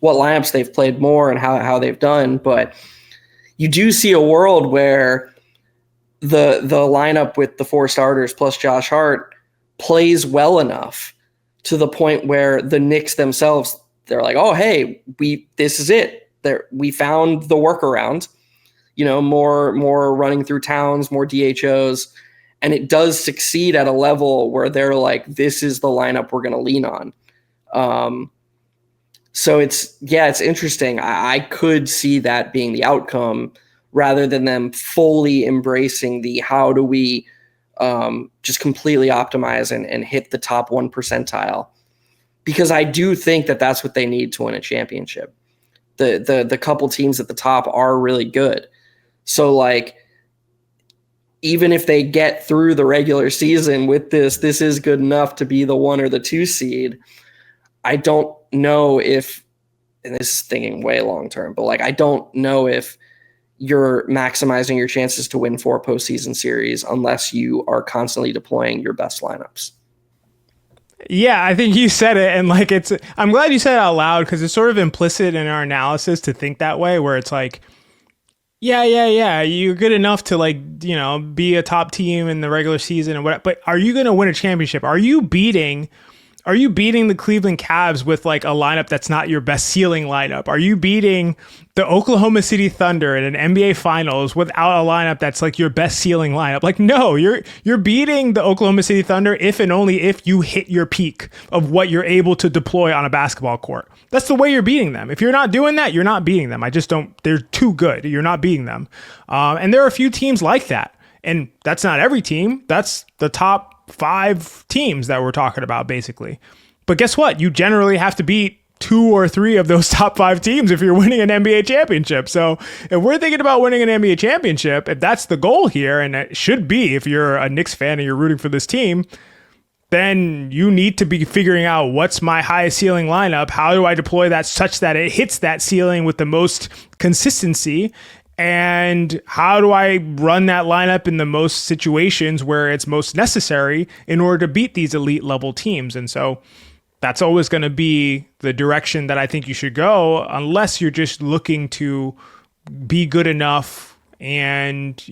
what lineups they've played more and how they've done. But you do see a world where the lineup with the 4 starters plus Josh Hart plays well enough to the point where the Knicks themselves, they're like, oh, hey, this is it. We found the workaround, more running through Towns, more DHOs. And it does succeed at a level where they're like, this is the lineup we're going to lean on. So it's interesting. I could see that being the outcome rather than them fully embracing the how do we just completely optimize and hit the top 1 percentile. Because I do think that that's what they need to win a championship. The couple teams at the top are really good. So like, even if they get through the regular season with this is good enough to be the 1 or the 2 seed. I don't know if, and this is thinking way long-term, but like, I don't know if you're maximizing your chances to win 4 postseason series unless you are constantly deploying your best lineups. Yeah, I think you said it. And like, I'm glad you said it out loud, because it's sort of implicit in our analysis to think that way, where it's like, yeah, you're good enough to like, be a top team in the regular season and whatever, but are you going to win a championship? Are you beating the Cleveland Cavs with like a lineup that's not your best ceiling lineup? Are you beating the Oklahoma City Thunder in an NBA Finals without a lineup that's like your best ceiling lineup? Like, no, you're beating the Oklahoma City Thunder if and only if you hit your peak of what you're able to deploy on a basketball court. That's the way you're beating them. If you're not doing that, you're not beating them. They're too good. You're not beating them. And there are a few teams like that. And that's not every team. That's the top 5 teams that we're talking about, basically. But guess what? You generally have to beat 2 or 3 of those top 5 teams if you're winning an NBA championship. So if we're thinking about winning an NBA championship, if that's the goal here, and it should be if you're a Knicks fan and you're rooting for this team, then you need to be figuring out what's my highest ceiling lineup. How do I deploy that such that it hits that ceiling with the most consistency? And how do I run that lineup in the most situations where it's most necessary in order to beat these elite level teams? And so that's always going to be the direction that I think you should go, unless you're just looking to be good enough and,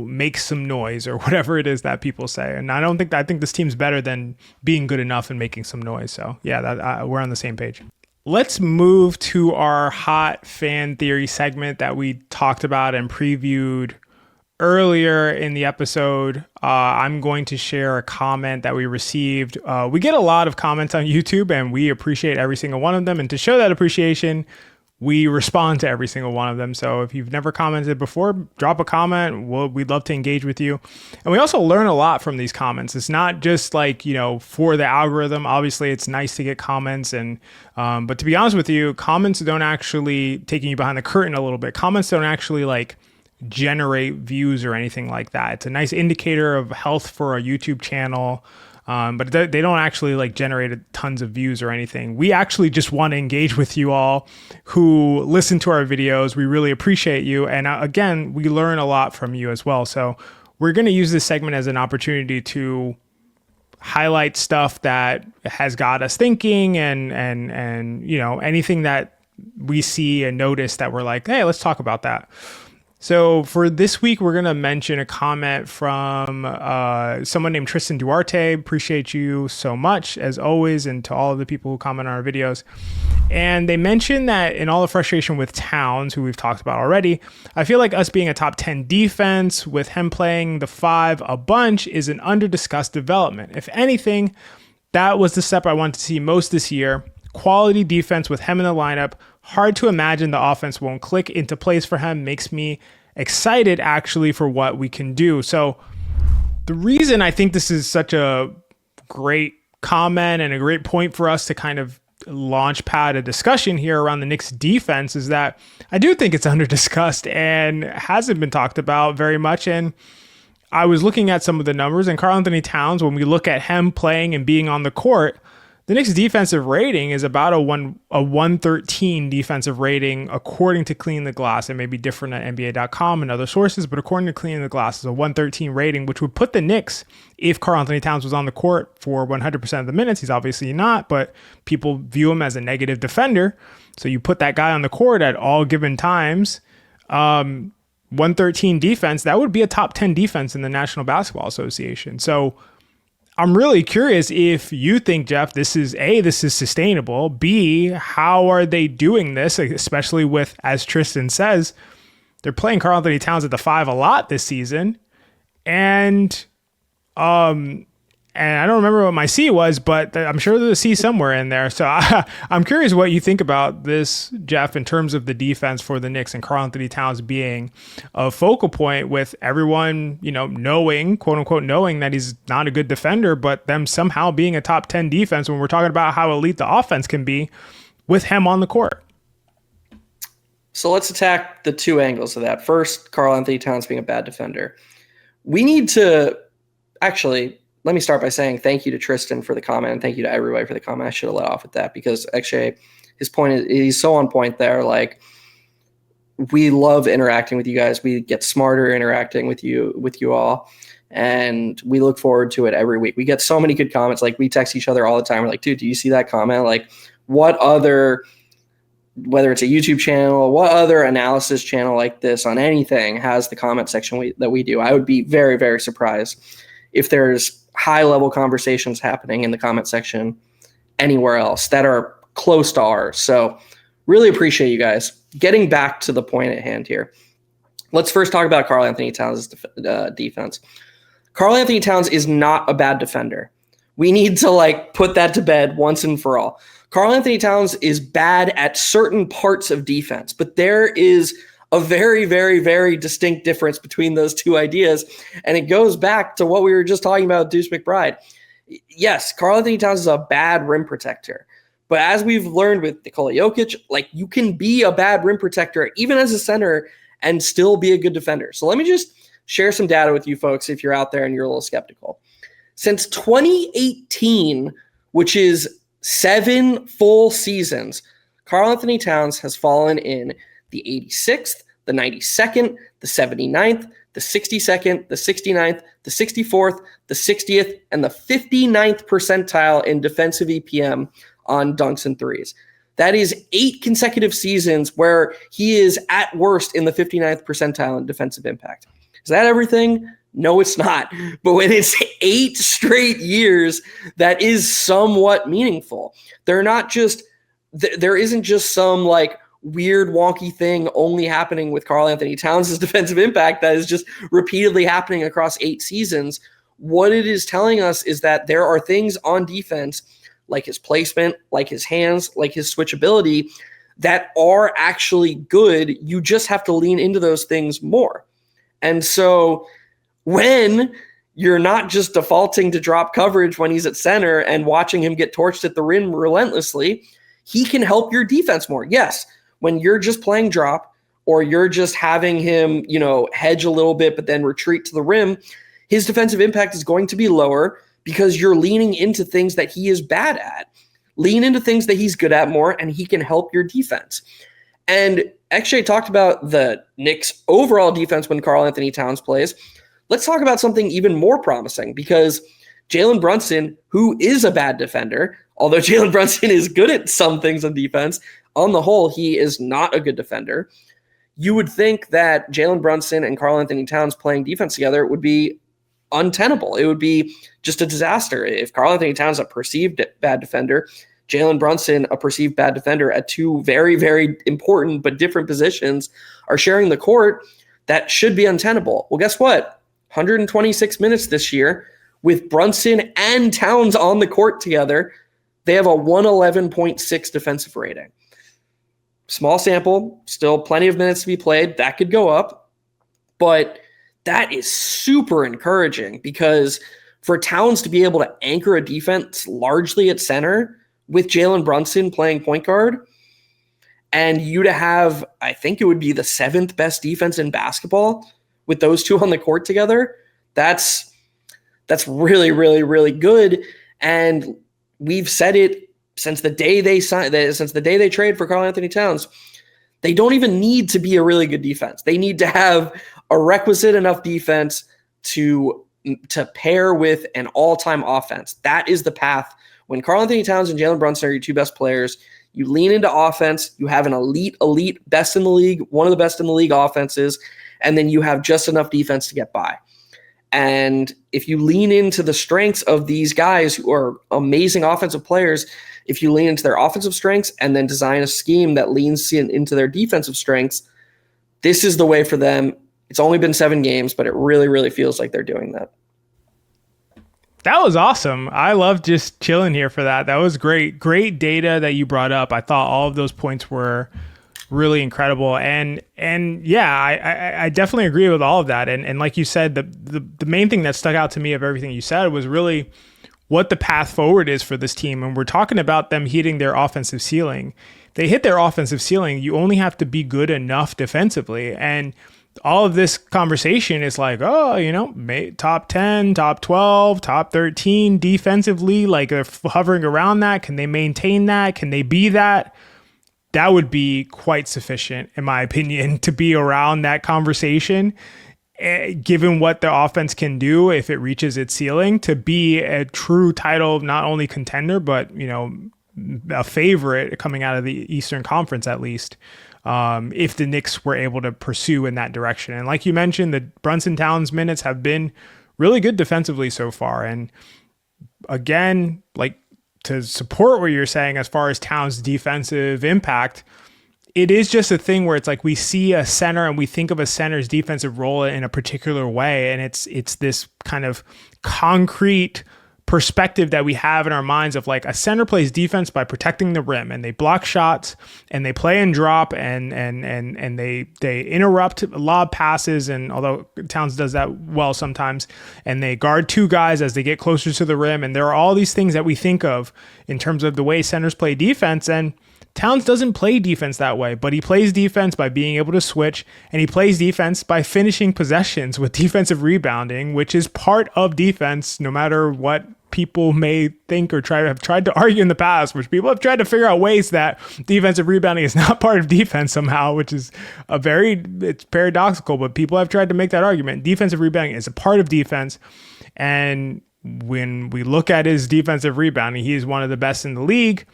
make some noise or whatever it is that people say. And I think this team's better than being good enough and making some noise. So yeah, we're on the same page. Let's move to our hot fan theory segment that we talked about and previewed earlier in the episode. I'm going to share a comment that we received. We get a lot of comments on YouTube and we appreciate every single one of them. And to show that appreciation, we respond to every single one of them. So if you've never commented before, drop a comment. We'd love to engage with you. And we also learn a lot from these comments. It's not just like, for the algorithm. Obviously, it's nice to get comments. But to be honest with you, comments don't actually, taking you behind the curtain a little bit, comments don't actually generate views or anything like that. It's a nice indicator of health for a YouTube channel. But they don't actually generate tons of views or anything. We actually just want to engage with you all who listen to our videos. We really appreciate you. And again, we learn a lot from you as well. So we're going to use this segment as an opportunity to highlight stuff that has got us thinking and anything that we see and notice that we're like, hey, let's talk about that. So for this week, we're going to mention a comment from someone named Tristan Duarte. Appreciate you so much, as always, and to all of the people who comment on our videos. And they mentioned that in all the frustration with Towns, who we've talked about already, I feel like us being a top 10 defense with him playing the 5 a bunch is an under-discussed development. If anything, that was the step I wanted to see most this year. Quality defense with him in the lineup. Hard to imagine the offense won't click into place for him. Makes me excited actually for what we can do. So the reason I think this is such a great comment and a great point for us to kind of launch pad a discussion here around the Knicks defense is that I do think it's under discussed and hasn't been talked about very much. And I was looking at some of the numbers, and Karl-Anthony Towns, when we look at him playing and being on the court, the Knicks defensive rating is about a 113 defensive rating according to Clean the Glass. It may be different at NBA.com and other sources, but according to Clean the Glass, it's a 113 rating, which would put the Knicks, if Karl-Anthony Towns was on the court for 100% of the minutes, he's obviously not, but people view him as a negative defender. So you put that guy on the court at all given times, 113 defense, that would be a top 10 defense in the National Basketball Association. So I'm really curious if you think, Geoff, this is sustainable. B, how are they doing this, especially with, as Tristan says, they're playing Karl-Anthony Towns at the 5 a lot this season. And I don't remember what my C was, but I'm sure there's a C somewhere in there. So I'm curious what you think about this, Geoff, in terms of the defense for the Knicks and Karl-Anthony Towns being a focal point with everyone, knowing, quote unquote, knowing that he's not a good defender, but them somehow being a top 10 defense when we're talking about how elite the offense can be with him on the court. So let's attack the 2 angles of that. First, Karl-Anthony Towns being a bad defender. We need to let me start by saying thank you to Tristan for the comment and thank you to everybody for the comment. I should have let off with that because XJ, his point is he's so on point there. We love interacting with you guys. We get smarter interacting with you all. And we look forward to it every week. We get so many good comments. We text each other all the time. We're like, dude, do you see that comment? What other, whether it's a YouTube channel, what other analysis channel like this on anything has the comment section that we do? I would be very, very surprised if there's high-level conversations happening in the comment section anywhere else that are close to ours. So really appreciate you guys. Getting back to the point at hand here. Let's first talk about Karl-Anthony Towns' defense. Karl-Anthony Towns is not a bad defender. We need to put that to bed once and for all. Karl-Anthony Towns is bad at certain parts of defense, but there is a very, very, very distinct difference between those 2 ideas. And it goes back to what we were just talking about with Deuce McBride. Yes, Karl-Anthony Towns is a bad rim protector, But as we've learned with Nikola Jokic, like you can be a bad rim protector even as a center and still be a good defender. So let me just share some data with you folks if you're out there and you're a little skeptical. Since 2018, which is 7 full seasons, Karl-Anthony Towns has fallen in the 86th, the 92nd, the 79th, the 62nd, the 69th, the 64th, the 60th, and the 59th percentile in defensive EPM on dunks and threes. That is 8 consecutive seasons where he is at worst in the 59th percentile in defensive impact. Is that everything? No, it's not. But when it's 8 straight years, that is somewhat meaningful. There isn't just some like weird wonky thing only happening with Karl-Anthony Towns' defensive impact that is just repeatedly happening across 8 seasons. What it is telling us is that there are things on defense, like his placement, like his hands, like his switchability, that are actually good. You just have to lean into those things more. And so when you're not just defaulting to drop coverage when he's at center and watching him get torched at the rim relentlessly, he can help your defense more. Yes, when you're just playing drop or you're just having him, hedge a little bit but then retreat to the rim, his defensive impact is going to be lower because you're leaning into things that he is bad at. Lean into things that he's good at more and he can help your defense. And XJ talked about the Knicks' overall defense when Karl-Anthony Towns plays. Let's talk about something even more promising because Jalen Brunson, who is a bad defender, although Jalen Brunson is good at some things on defense, on the whole, he is not a good defender. You would think that Jalen Brunson and Karl-Anthony Towns playing defense together would be untenable. It would be just a disaster. If Karl-Anthony Towns a perceived bad defender, Jalen Brunson a perceived bad defender at 2 very, very important but different positions are sharing the court, that should be untenable. Well, guess what? 126 minutes this year with Brunson and Towns on the court together, they have a 111.6 defensive rating. Small sample, still plenty of minutes to be played. That could go up, but that is super encouraging because for Towns to be able to anchor a defense largely at center with Jalen Brunson playing point guard, and you to have, I think it would be the 7th best defense in basketball with those two on the court together, that's really, really, really good. And we've said it since the day they trade for Karl-Anthony Towns. They don't even need to be a really good defense. They need to have a requisite enough defense to pair with an all-time offense. That is the path. When Karl-Anthony Towns and Jalen Brunson are your 2 best players, you lean into offense, you have an elite, best in the league, one of the best in the league offenses, and then you have just enough defense to get by. And if you lean into the strengths of these guys who are amazing offensive players, if you lean into their offensive strengths and then design a scheme that leans into their defensive strengths, this is the way for them. It's only been 7 games, but it really, really feels like they're doing that. That was awesome. I love just chilling here for that. That was great. Great data that you brought up. I thought all of those points were really incredible. And yeah, I definitely agree with all of that. And like you said, the main thing that stuck out to me of everything you said was really what the path forward is for this team. And we're talking about them hitting their offensive ceiling. They hit their offensive ceiling. You only have to be good enough defensively. And all of this conversation is like, top 10, top 12, top 13 defensively, like they're hovering around that. Can they maintain that? Can they be that? That would be quite sufficient, in my opinion, to be around that conversation, given what the offense can do if it reaches its ceiling, to be a true title, not only contender, but, a favorite coming out of the Eastern Conference, at least. If the Knicks were able to pursue in that direction. And like you mentioned, the Brunson Towns minutes have been really good defensively so far. And again, like to support what you're saying as far as Towns' defensive impact, it is just a thing where it's like we see a center and we think of a center's defensive role in a particular way. And it's this kind of concrete perspective that we have in our minds of like a center plays defense by protecting the rim, and they block shots and they play and drop and they interrupt lob passes, and although Towns does that well sometimes, and they guard two guys as they get closer to the rim, and there are all these things that we think of in terms of the way centers play defense. And Towns doesn't play defense that way, but he plays defense by being able to switch, and he plays defense by finishing possessions with defensive rebounding, which is part of defense, no matter what people may think or have tried to argue in the past, which people have tried to figure out ways that defensive rebounding is not part of defense somehow, which is it's paradoxical, but people have tried to make that argument. Defensive rebounding is a part of defense, and when we look at his defensive rebounding, he is one of the best in the league.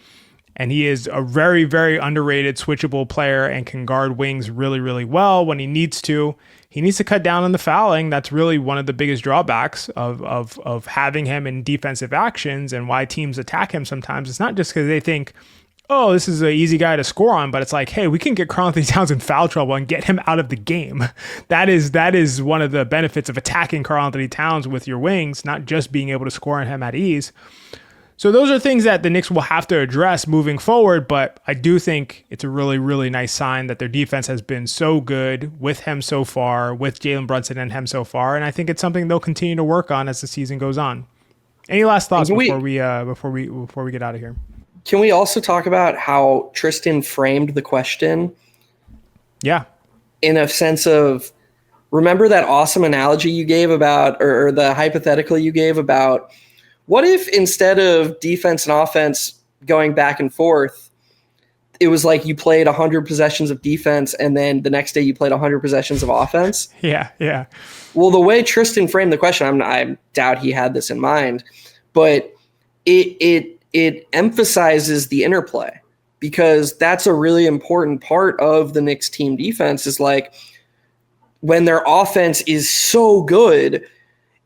And he is a very, very underrated switchable player and can guard wings really, really well when he needs to. He needs to cut down on the fouling. That's really one of the biggest drawbacks of having him in defensive actions, and why teams attack him sometimes. It's not just because they think, oh, this is an easy guy to score on, but it's like, hey, we can get Karl-Anthony Towns in foul trouble and get him out of the game. That is one of the benefits of attacking Karl-Anthony Towns with your wings, not just being able to score on him at ease. So those are things that the Knicks will have to address moving forward, but I do think it's a really, really nice sign that their defense has been so good with him so far, with Jalen Brunson and him so far, and I think it's something they'll continue to work on as the season goes on. Any last thoughts before we get out of here? Can we also talk about how Tristan framed the question? Yeah. In a sense of, remember that awesome analogy you gave about, or the hypothetical you gave about, what if instead of defense and offense going back and forth, it was like you played 100 possessions of defense and then the next day you played 100 possessions of offense? Yeah. Well, the way Tristan framed the question, I doubt he had this in mind, but it emphasizes the interplay, because that's a really important part of the Knicks team defense, is like when their offense is so good,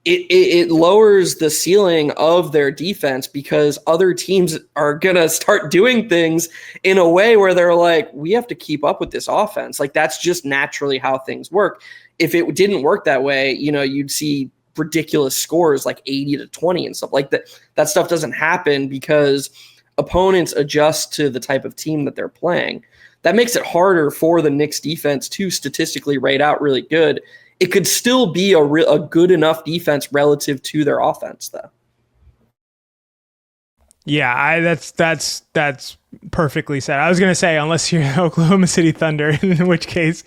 it lowers the ceiling of their defense, because other teams are going to start doing things in a way where they're like, we have to keep up with this offense. Like, that's just naturally how things work. If it didn't work that way, you'd see ridiculous scores like 80-20 and stuff like that. That stuff doesn't happen because opponents adjust to the type of team that they're playing. That makes it harder for the Knicks defense to statistically rate out really good. It could still be a good enough defense relative to their offense, though. Yeah, that's perfectly said. I was going to say, unless you're Oklahoma City Thunder, in which case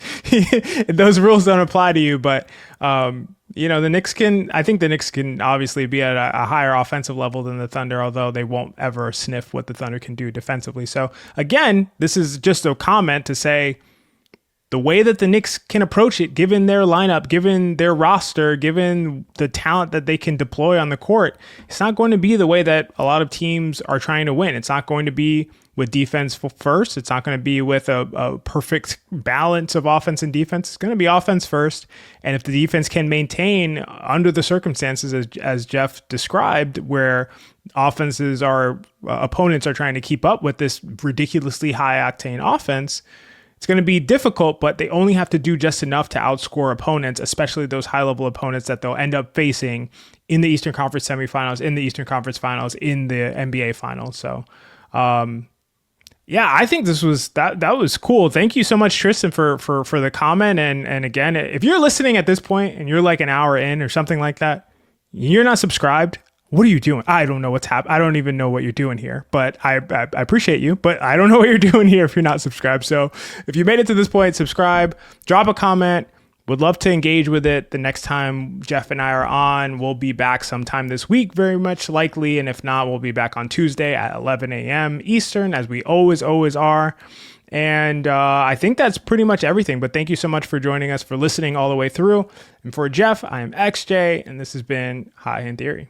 those rules don't apply to you. But the Knicks I think the Knicks can obviously be at a higher offensive level than the Thunder, although they won't ever sniff what the Thunder can do defensively. So again, this is just a comment to say, the way that the Knicks can approach it, given their lineup, given their roster, given the talent that they can deploy on the court, it's not going to be the way that a lot of teams are trying to win. It's not going to be with defense first. It's not going to be with a perfect balance of offense and defense. It's going to be offense first. And if the defense can maintain under the circumstances, as Geoff described, where opponents are trying to keep up with this ridiculously high octane offense, it's going to be difficult, but they only have to do just enough to outscore opponents, especially those high-level opponents that they'll end up facing in the Eastern Conference semifinals, in the Eastern Conference finals, in the NBA finals. So, I think this was that was cool. Thank you so much, Tristan, for the comment. And again, if you're listening at this point and you're like an hour in or something like that, you're not subscribed. What are you doing? I don't know what's happening. I don't even know what you're doing here, but I appreciate you, but I don't know what you're doing here if you're not subscribed. So if you made it to this point, subscribe, drop a comment. Would love to engage with it. The next time Geoff and I are on, we'll be back sometime this week, very much likely. And if not, we'll be back on Tuesday at 11 a.m. Eastern, as we always are. And I think that's pretty much everything. But thank you so much for joining us, for listening all the way through. And for Geoff, I am XJ, and this has been High End Theory.